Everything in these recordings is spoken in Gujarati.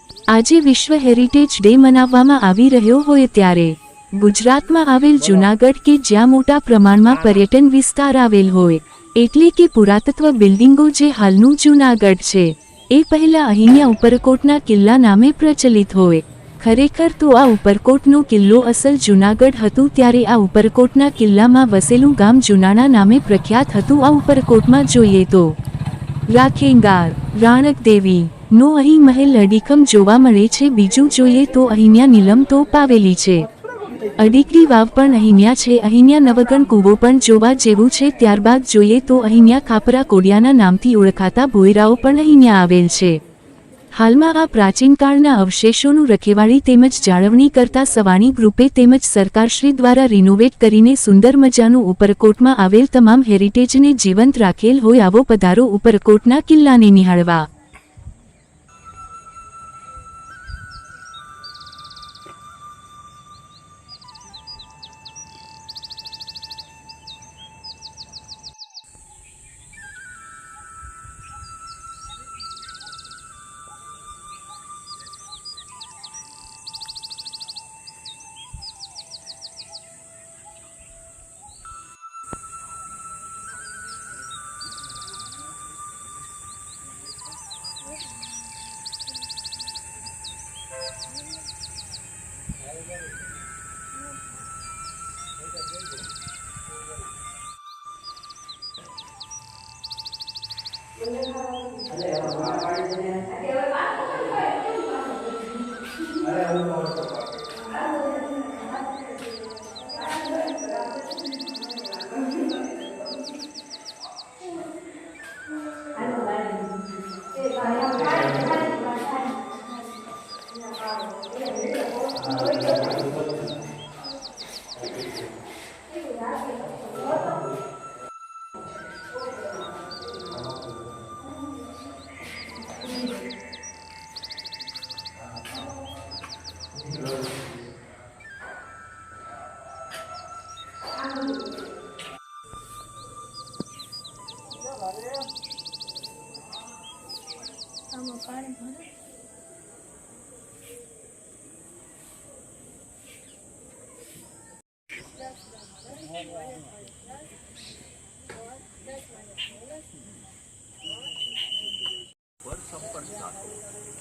આજે વિશ્વ હેરિટેજ ડે મનાવવામાં આવી રહ્યો હોય ત્યારે ગુજરાતમાં આવેલ જૂનાગઢ કે જ્યાં મોટા પ્રમાણમાં પર્યટન વિસ્તાર આવેલ હોય, એટલે કે પુરાતત્વ બિલ્ડિંગો જે હાલનું જૂનાગઢ છે, એ પહેલા અહીંયા ઉપરકોટના કિલ્લા નામે પ્રચલિત હોય. ખરેખર તો આ ઉપરકોટનો કિલ્લો અસલ જૂનાગઢ હતું ત્યારે આ ઉપરકોટના કિલ્લામાં વસેલું ગામ જુનાણા નામે પ્રખ્યાત હતું. આ ઉપરકોટમાં જોઈએ તો રાખેંગાર, રાણકદેવી નો અહીં મહેલ અડીખમ જોવા મળે છે. બીજું જોઈએ તો અહીંયા નીલમ તોપ આવેલી છે. અડીકરી વાવ પણ અહીંયા છે. અહીંયા નવગણ કૂવો પણ જોવા જેવું છે. ત્યારબાદ જોઈએ તો અહીંયા ખાપરા કોડિયાના નામથી ઓળખાતા ભોયરાઓ પણ અહીંયા આવેલ છે. હાલમાં આ પ્રાચીન કાળના અવશેષોનું રખેવાળી તેમજ જાળવણી કરતા સવાણી ગ્રુપે તેમજ સરકારશ્રી દ્વારા રિનોવેટ કરીને સુંદર મજાનું ઉપરકોટમાં આવેલ તમામ હેરિટેજને જીવંત રાખેલ હોય. આવો પધારો ઉપરકોટના કિલ્લાને નિહાળવા.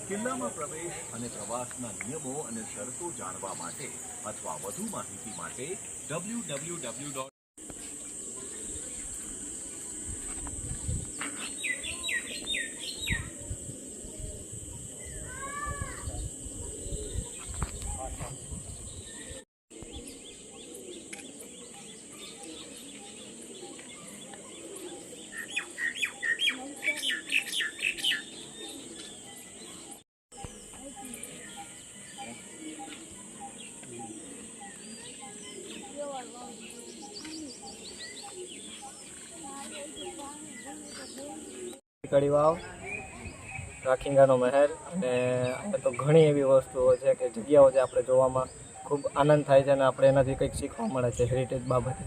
કિલ્લામાં પ્રવેશ અને પ્રવાસના નિયમો અને શરતો જાણવા માટે અથવા વધુ માહિતી માટે www. કડી વાવ, રાખીંગાનો મહેલ અને અહીંયા તો ઘણી એવી વસ્તુઓ છે કે જગ્યાઓ છે આપણે જોવામાં ખૂબ આનંદ થાય છે અને આપણે એનાથી કંઈક શીખવા મળે છે હેરિટેજ બાબતે.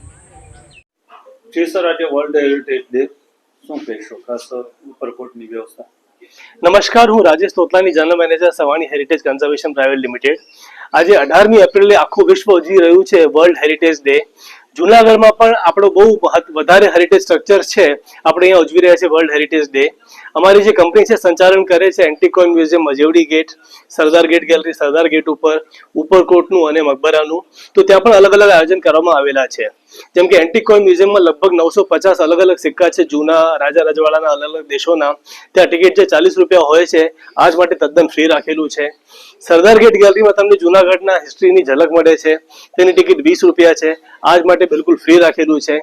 જી સર, આજે વર્લ્ડ હેરિટેજ ડે, શું કહેશો ખાસ ઉપરકોટની વ્યવસ્થા? નમસ્કાર, હું Rajesh Totlani, general manager Savani heritage conservation private limited. આજે 18મી એપ્રિલે આખું વિશ્વ ઉજવી રહ્યું છે વર્લ્ડ હેરિટેજ ડે. જૂનાગઢમાં પણ આપણો બહુ વધારે હેરિટેજ સ્ટ્રક્ચર છે, આપણે અહીંયા ઉજવી રહ્યા છીએ વર્લ્ડ હેરિટેજ ડે. અમારી જે કંપની છે સંચાલન કરે છે antique coin museum, Majevadi gate, Sardar gate gallery, Sardar gate ઉપર, ઉપરકોટનું અને મકબરાનું. તો ત્યાં પણ અલગ અલગ આયોજન કરવામાં આવેલા છે. જેમ કે એન્ટિક કોઇન મ્યુઝિયમમાં લગભગ 950 અલગ અલગ સિક્કા છે જૂના રાજા રજવાડાના અલગ અલગ દેશોના. ત્યાં ટિકિટ જે 40 રૂપિયા હોય છે આજ માટે તદ્દન ફ્રી રાખેલું છે. સરદાર ગેટ ગેલેરીમાં તમને જૂનાગઢના હિસ્ટ્રીની ઝલક મળે છે, તેની ટિકિટ 20 રૂપિયા છે, આજ માટે બિલકુલ ફ્રી રાખેલું છે.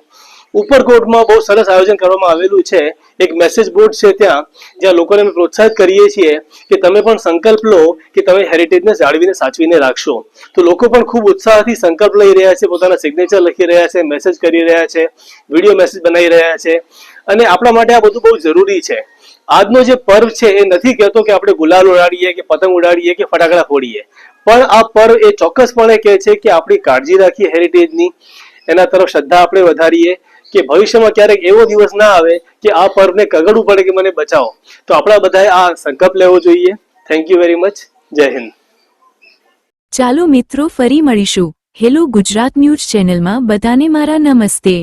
ઉપરકોટમાં બહુ સરસ આયોજન કરવામાં આવેલું છે. એક મેસેજ બોર્ડ છે ત્યાં, જ્યાં લોકોને અમે પ્રોત્સાહિત કરીએ છીએ કે તમે પણ સંકલ્પ લો કે તમે હેરિટેજને જાળવીને સાચવીને રાખશો. તો લોકો પણ ખૂબ ઉત્સાહથી સંકલ્પ લઈ રહ્યા છે, પોતાના સિગ્નેચર લખી રહ્યા છે, મેસેજ કરી રહ્યા છે, વિડીયો મેસેજ બનાવી રહ્યા છે. અને આપણા માટે આ બધું બહુ જરૂરી છે. આજનો જે પર્વ છે એ નથી કહેતો કે આપણે ગુલાલ ઉડાડીએ કે પતંગ ઉડાડીએ કે ફટાકડા ફોડીએ, પણ આ પર્વ એ ચોક્કસપણે કહે છે કે આપણી કાળજી રાખીએ હેરિટેજની, એના તરફ શ્રદ્ધા આપણે વધારીએ કે ભવિષ્યમાં ક્યારેક એવો દિવસ ના આવે કે આ પર્વને કગડવું પડે કે મને બચાવો. તો આપણા બધાએ આ સંકલ્પ લેવો જોઈએ. Thank you very much. જય હિન્દ. ચાલો મિત્રો ફરી મળીશું. હેલો ગુજરાત ન્યૂઝ ચેનલમાં બધાને મારા નમસ્તે.